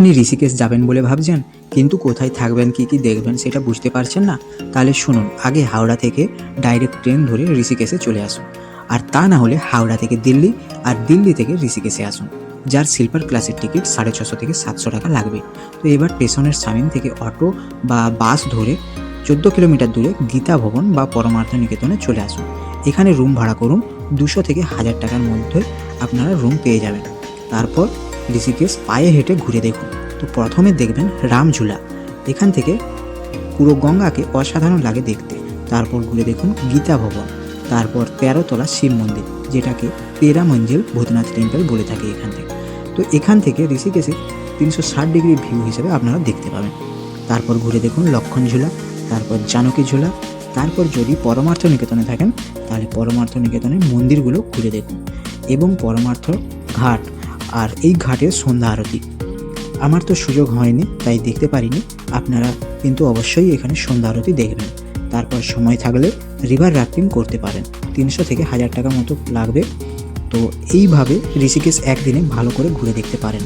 আপনি ঋষিকেশ যাবেন বলে ভাবছেন, কিন্তু কোথায় থাকবেন, কী কী দেখবেন সেটা বুঝতে পারছেন না? তাহলে শুনুন, আগে হাওড়া থেকে ডাইরেক্ট ট্রেন ধরে ঋষিকেশে চলে আসুন। আর তা না হলে হাওড়া থেকে দিল্লি, আর দিল্লি থেকে ঋষিকেশে আসুন, যার স্লিপার ক্লাসের টিকিট 650 থেকে 700 টাকা লাগবে। তো এবার স্টেশনের সামনে থেকে অটো বা বাস ধরে 14 কিলোমিটার দূরে গীতা ভবন বা পরমার্থ নিকেতনে চলে আসুন। এখানে রুম ভাড়া করুন, 200 থেকে 1000 টাকার মধ্যে আপনারা রুম পেয়ে যাবেন। তারপর ঋষিকেশ পায়ে হেঁটে ঘুরে দেখুন। তো প্রথমে দেখবেন রামঝুলা, এখান থেকে পুরো গঙ্গাকে অসাধারণ লাগে দেখতে। তারপর ঘুরে দেখুন গীতা ভবন, তারপর 13তলা শিব মন্দির, যেটাকে 13 মঞ্জিল ভূতনাথ টেম্পল বলে থাকে এখান থেকে। তো এখান থেকে ঋষিকেশে 360 ডিগ্রি ভিউ হিসেবে আপনারা দেখতে পাবেন। তারপর ঘুরে দেখুন লক্ষণ ঝুলা, তারপর জানকী ঝুলা। তারপর যদি পরমার্থ নিকেতনে থাকেন তাহলে পরমার্থ নিকেতনের মন্দিরগুলো ঘুরে দেখুন, এবং পরমার্থ ঘাট, আর এই ঘাটের সন্ধ্যা আরতি। আমার তো সুযোগ হয়নি তাই দেখতে পারিনি, আপনারা কিন্তু অবশ্যই এখানে সন্ধ্যা আরতি দেখবেন। তারপর সময় থাকলে রিভার রাফটিং করতে পারেন, 300 থেকে 1000 টাকা মতো লাগবে। তো এইভাবে ঋষিকেশ একদিনে ভালো করে ঘুরে দেখতে পারেন।